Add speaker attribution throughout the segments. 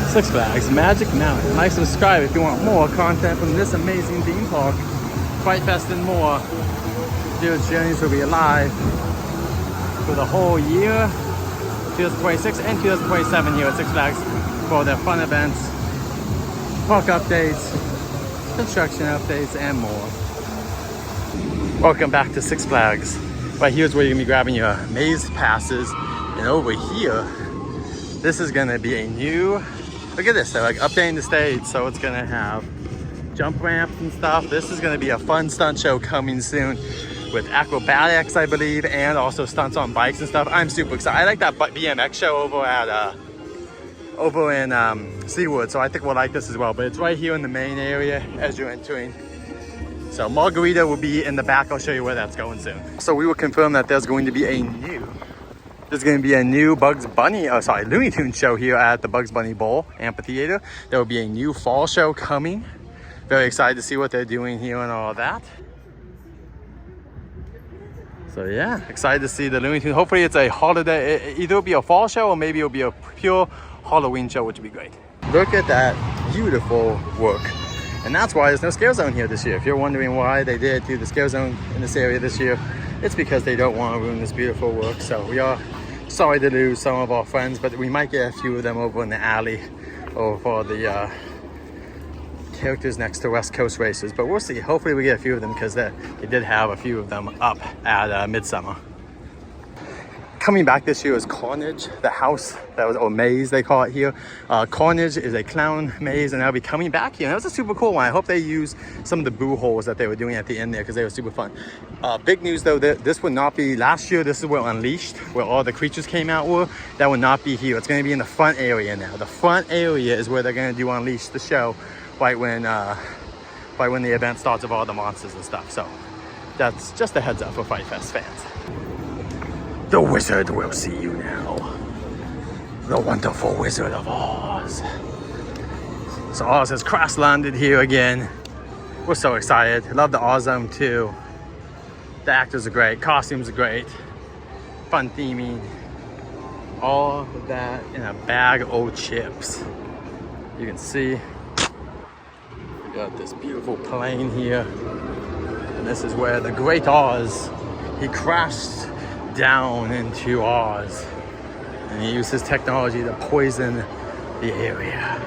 Speaker 1: Six Flags Magic Mountain. Like, subscribe if you want more content from this amazing theme park. Fright Fest and more. These journeys will be live for the whole year, 2026 and 2027 here at Six Flags for their fun events, park updates, construction updates, and more. Welcome back to Six Flags. Right here's where you're gonna be grabbing your maze passes, and over here, this is gonna be a new. Look at this, they're like updating the stage, so it's gonna have jump ramps and stuff. This is gonna be a fun stunt show coming soon with acrobatics, I believe, and also stunts on bikes and stuff. I'm super excited. I like that BMX show over in Seawood, so I think we'll like this as well. But it's right here in the main area as you're entering. So Margarita will be in the back. I'll show you where that's going soon. So we will confirm that there's going to be a new Looney Tunes show here at the Bugs Bunny Bowl Amphitheater. There will be a new fall show coming. Very excited to see what they're doing here and all that. So yeah, excited to see the Looney Tunes. Hopefully it's a holiday, either it'll be a fall show or maybe it'll be a pure Halloween show, which would be great. Look at that beautiful work. And that's why there's no scare zone here this year. If you're wondering why they did do the scare zone in this area this year, it's because they don't want to ruin this beautiful work. So we are sorry to lose some of our friends, but we might get a few of them over in the alley or for the characters next to West Coast Racers. But we'll see. Hopefully we get a few of them because they did have a few of them up at Midsummer. Coming back this year is Carnage, the house that was, or maze they call it here. Carnage is a clown maze, and that'll be coming back here. And that was a super cool one. I hope they use some of the boo holes that they were doing at the end there because they were super fun. Big news though, this would not be last year. This is where Unleashed, where all the creatures came out were. That would not be here. It's going to be in the front area now. The front area is where they're going to do Unleashed, the show, right when the event starts with all the monsters and stuff. So that's just a heads up for Fright Fest fans. The wizard will see you now. The wonderful Wizard of Oz. So Oz has crash landed here again. We're so excited. Love the Oz Zone too. The actors are great. Costumes are great. Fun theming. All of that in a bag of chips. You can see we got this beautiful plane here. And this is where the Great Oz, he crashed down into Oz, and he used his technology to poison the area.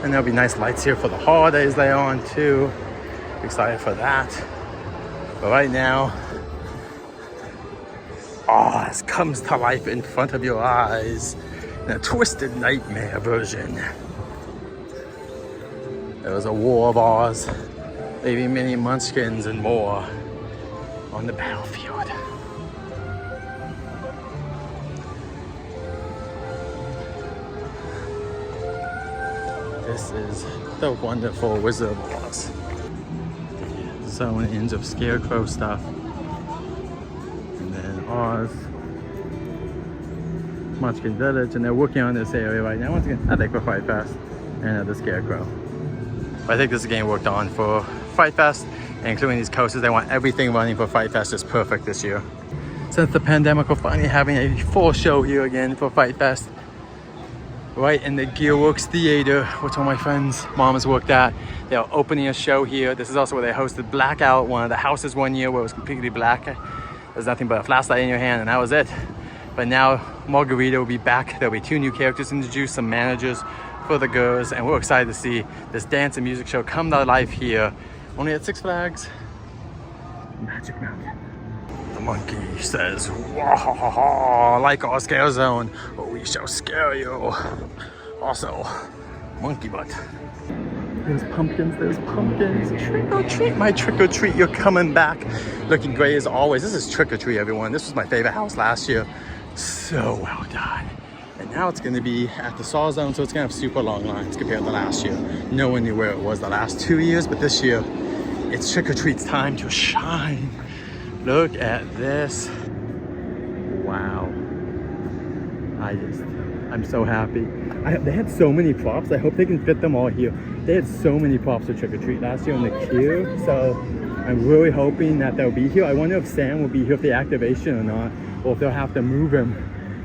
Speaker 1: And there'll be nice lights here for the holidays later on too. Excited for that. But right now, Oz comes to life in front of your eyes in a twisted nightmare version. There was a war of Oz, leaving many munchkins and more on the battlefield. This is the wonderful Wizard of Oz. The zone ends of Scarecrow stuff. And then Oz, Munchkin Village, and they're working on this area right now. Once again, I think for Fright Fest and the Scarecrow. But I think this is getting worked on for Fright Fest, including these coasters. They want everything running for Fright Fest is perfect this year. Since the pandemic, we're finally having a full show here again for Fright Fest. Right in the Gearworks Theater, which one of my friends' moms worked at. They're opening a show here. This is also where they hosted Blackout, one of the houses one year where it was completely black. There's nothing but a flashlight in your hand and that was it. But now Margarita will be back. There'll be 2 new characters introduced, some managers for the girls, and we're excited to see this dance and music show come to life here. Only at Six Flags Magic Mountain. The monkey says, "Wah, like our scare zone, but we shall scare you." Also, monkey butt. There's pumpkins, Trick or treat, my trick or treat, you're coming back. Looking great as always. This is Trick or Treat, everyone. This was my favorite house last year. So well done. And now it's going to be at the Saw Zone, so it's going to have super long lines compared to last year. No one knew where it was the last 2 years, but this year, it's Trick or Treat's time to shine. Look at this. Wow. I'm so happy. They had so many props. I hope they can fit them all here. They had so many props for Trick or Treat last year in the queue, so I'm really hoping that they'll be here. I wonder if Sam will be here for the activation or not, or if they'll have to move him,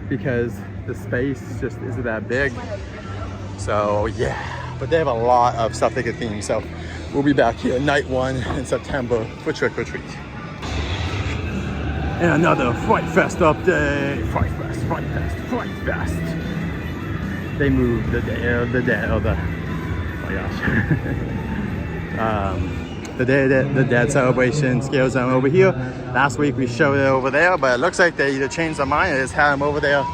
Speaker 1: because the space just isn't that big. So yeah, but they have a lot of stuff they can theme. So we'll be back here night 1 in September for trick or treat. And another Fright Fest update. Fright Fest, Fright Fest, Fright Fest. They moved the day of the dead. Oh my gosh. The Day of the Dead celebration scale zone over here. Last week we showed it over there, but it looks like they either changed their mind or just had them over there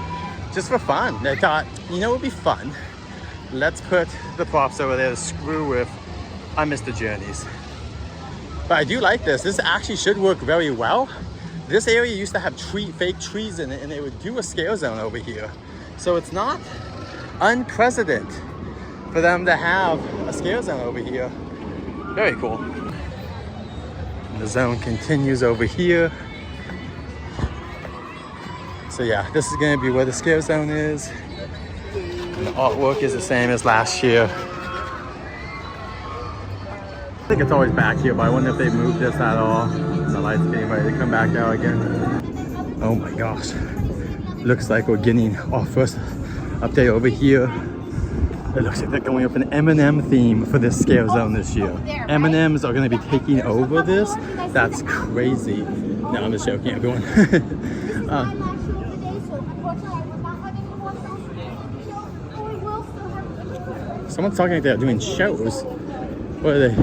Speaker 1: just for fun. They thought, you know, it would be fun. Let's put the props over there to screw with our Mr. Journeys. But I do like this. This actually should work very well. This area used to have fake trees in it, and they would do a scale zone over here. So it's not unprecedented for them to have a scale zone over here. Very cool. And the zone continues over here. So yeah, this is gonna be where the scale zone is. And the artwork is the same as last year. I think it's always back here, but I wonder if they moved this at all. The light's getting ready to come back out again. Oh my gosh. Looks like we're getting our first update over here. It looks like they're going up an M&M theme for this scale zone this year. M&Ms are going to be taking over this. That's crazy. No, I'm just joking, everyone. Someone's talking like they're doing shows. What are they?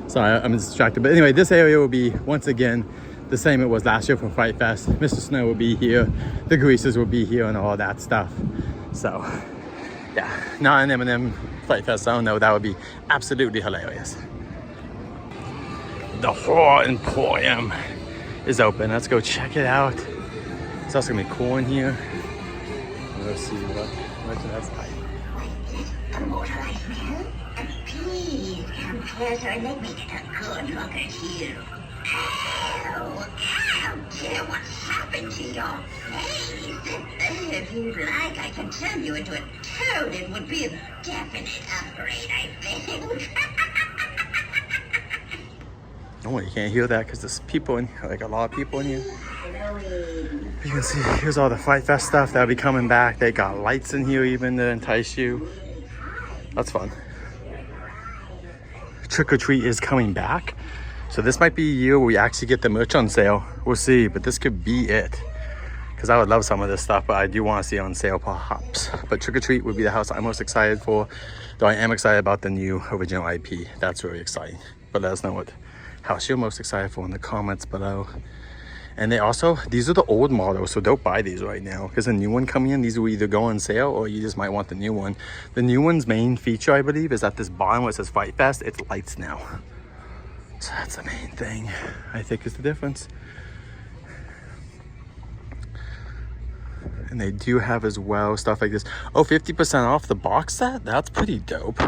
Speaker 1: Sorry, I'm distracted. But anyway, this area will be, once again, the same it was last year for Fright Fest. Mr. Snow will be here. The greasers will be here and all that stuff. So, yeah, not an M&M Fright Fest zone, though. That would be absolutely hilarious. The Horror Emporium is open. Let's go check it out. It's also gonna be cool in here. Let's see what that's like.
Speaker 2: Please come closer and let me get a good look at you. Ow, dear, what's happened to your face? If you'd like, I can turn you into a toad. It would be a definite upgrade, I think.
Speaker 1: Oh, you can't hear that because there's people in here, like a lot of people in here. You can see, here's all the Fright Fest stuff that'll be coming back. They got lights in here even to entice you. That's fun. Trick or Treat is coming back. So this might be a year where we actually get the merch on sale. We'll see, but this could be it. Because I would love some of this stuff, but I do want to see it on sale perhaps. But Trick or Treat would be the house I'm most excited for. Though I am excited about the new original IP. That's very exciting. But let us know what house you're most excited for in the comments below. And they also, these are the old models, so don't buy these right now. Because a new one coming in, these will either go on sale or you just might want the new one. The new one's main feature, I believe, is that this bottom where it says Fright Fest, it's lights now. So that's the main thing, I think, is the difference. And they do have as well stuff like this. Oh, 50% off the box set? That's pretty dope.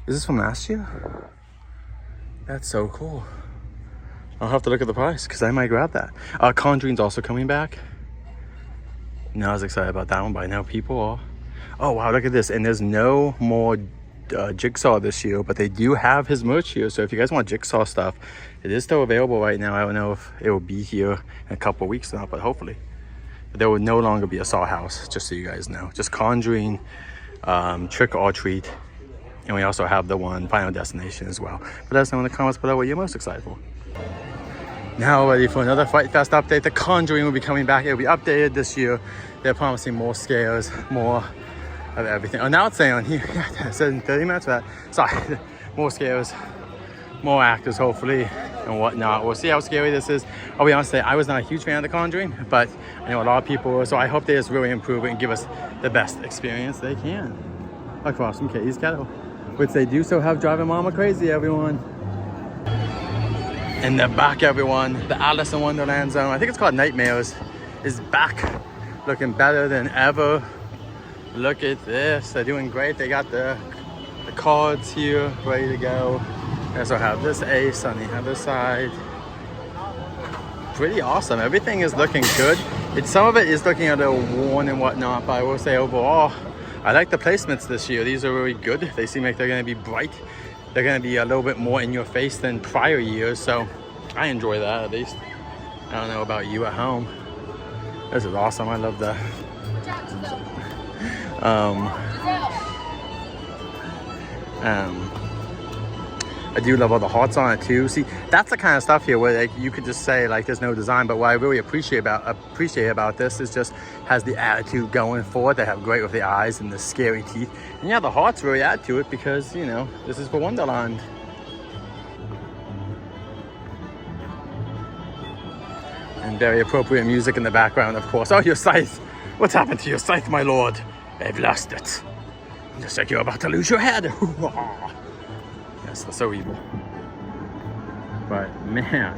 Speaker 1: Is this from last year? That's so cool. I'll have to look at the price because I might grab that. Conjuring's also coming back. Not as excited about that one, but I know people are. Oh wow, look at this. And there's no more Jigsaw this year, but they do have his merch here. So if you guys want Jigsaw stuff, it is still available right now. I don't know if it will be here in a couple of weeks now, but hopefully. But there will no longer be a Saw house, just so you guys know. Just Conjuring, Trick or Treat. And we also have the one Final Destination as well. But let us know in the comments below what you're most excited for. Now ready for another Fright Fest update. The Conjuring will be coming back. It will be updated this year. They're promising more scares, more of everything. Oh, now it's saying on here, yeah, it said in 30 minutes for that. Sorry, more scares, more actors hopefully, and whatnot. We'll see how scary this is. I'll be honest, I was not a huge fan of The Conjuring, but I know a lot of people were, so I hope they just really improve it and give us the best experience they can. Across from Katie's Kettle, which they do so have driving mama crazy, everyone. And they're back, everyone. The Alice in Wonderland zone, I think it's called Nightmares, is back, looking better than ever. Look at this, they're doing great. They got the cards here ready to go. They also have this ace on the other side. Pretty awesome. Everything is looking good. Some of it is looking a little worn and whatnot, but I will say overall, I like the placements this year. These are really good. They seem like they're going to be bright. They're going to be a little bit more in your face than prior years, so I enjoy that at least. I don't know about you at home. This is awesome. I love that. I do love all the hearts on it too. See, that's the kind of stuff here where like, you could just say like there's no design, but what I really appreciate about this is just has the attitude going for it. They have great with the eyes and the scary teeth. And yeah, the hearts really add to it because, you know, this is for Wonderland. And very appropriate music in the background, of course. Oh, your scythe. What's happened to your scythe, my lord? I've lost it. Just like you're about to lose your head. Yes, that's so evil. But man,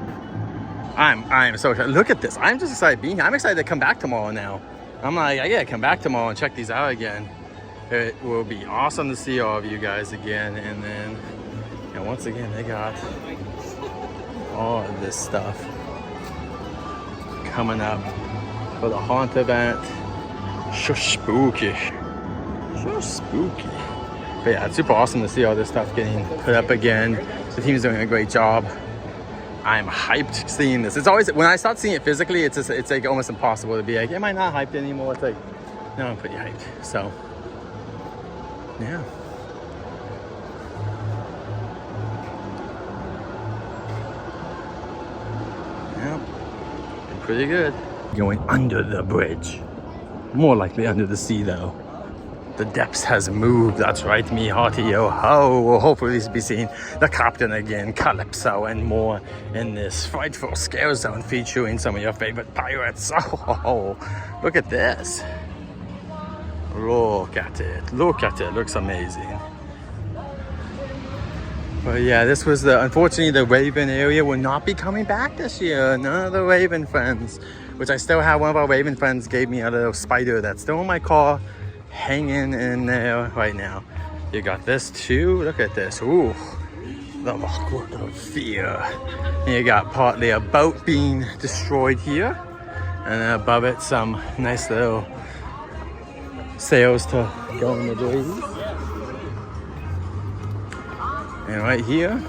Speaker 1: I'm so excited. Look at this. I'm just excited being here. I'm excited to come back tomorrow now. I'm like, I gotta come back tomorrow and check these out again. It will be awesome to see all of you guys again. And then, and once again, they got all of this stuff coming up for the haunt event. So spooky. So spooky. But yeah, it's super awesome to see all this stuff getting put up again. The team's doing a great job. I'm hyped seeing this. It's always, when I start seeing it physically, it's like almost impossible to be like, am I not hyped anymore? It's like, no, I'm pretty hyped. So, yeah. Yeah, pretty good. Going under the bridge. More likely under the sea though. The depths has moved, that's right, me hearty yo ho. We'll hopefully be seeing the captain again, Calypso, and more in this frightful scare zone featuring some of your favorite pirates. Oh, look at this. Look at it, looks amazing. But yeah, this was unfortunately the Raven area will not be coming back this year. None of the Raven friends, which I still have. One of our Raven friends gave me a little spider that's still in my car, hanging in there right now. You got this too. Look at this. Ooh, the rockwood of fear. And you got partly a boat being destroyed here, and then above it some nice little sails to go in the breeze. And right here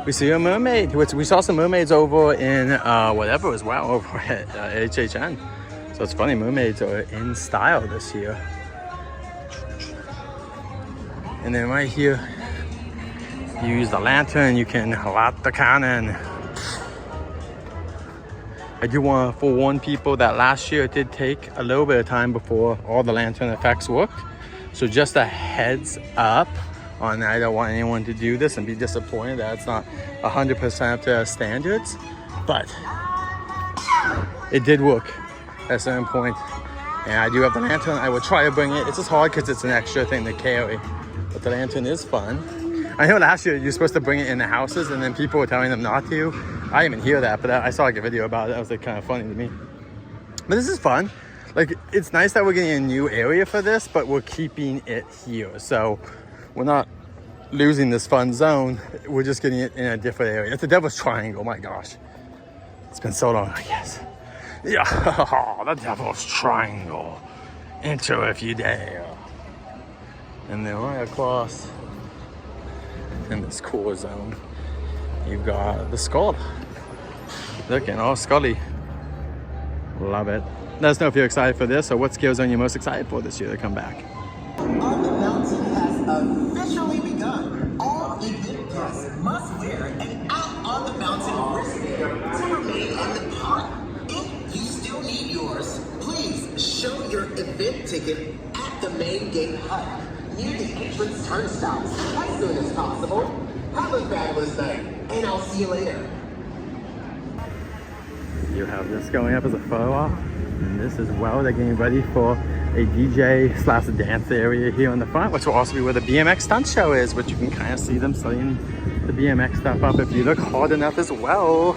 Speaker 1: we see a mermaid, which we saw some mermaids over in whatever as well over at HHN. So it's funny, mermaids are in style this year. And then right here, you use the lantern, you can light the cannon. I do want to forewarn people that last year it did take a little bit of time before all the lantern effects worked. So just a heads up on that. I don't want anyone to do this and be disappointed that it's not 100% up to their standards. But it did work at a certain point. And I do have the lantern. I will try to bring it. It's just hard because it's an extra thing to carry. But the lantern is fun. I know last year you're supposed to bring it in the houses and then people were telling them not to. I didn't even hear that, but I saw like a video about it. That was like kind of funny to me. But this is fun. Like, it's nice that we're getting a new area for this, but we're keeping it here. So we're not losing this fun zone. We're just getting it in a different area. It's the Devil's Triangle. My gosh. It's been so long, I guess. Yeah, the Devil's Triangle. Enter if you dare. And then right across in this core zone, you've got the skull. Looking all scully. Love it. Let us know if you're excited for this or what scare zone you're most excited for this year to come back.
Speaker 3: On the Mountain has officially begun. All event guests must wear an Out on the Mountain wristband to remain in the park. If you still need yours, please show your event ticket at the main gate hut near the entrance turnstiles as soon as possible. Have a fabulous night, and I'll see you later.
Speaker 1: You have this going up as a photo op, and this as well. They're getting ready for a DJ / dance area here on the front, which will also be where the BMX stunt show is, which you can kind of see them setting the BMX stuff up if you look hard enough as well.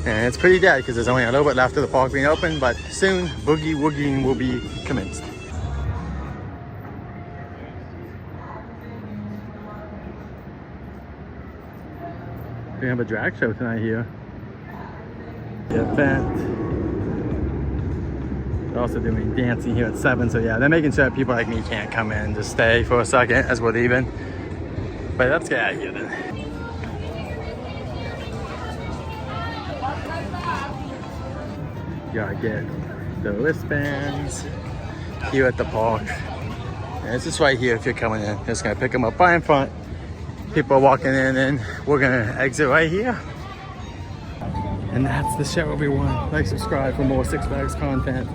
Speaker 1: And it's pretty dead because there's only a little bit left of the park being open, but soon boogie woogieing will be commenced. We have a drag show tonight here. The event. They're also doing dancing here at 7, so yeah, they're making sure that people like me can't come in and just stay for a second as we're leaving. But let's get out of here then. gotta get the wristbands here at the park. And it's just right here if you're coming in. Just gonna pick them up right in front. People are walking in and we're gonna exit right here. And that's the show, everyone. Like, subscribe for more Six Flags content.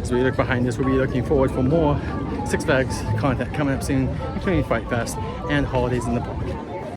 Speaker 1: As we look behind us, we'll be looking forward for more Six Flags content coming up soon, including Fright Fest and holidays in the park.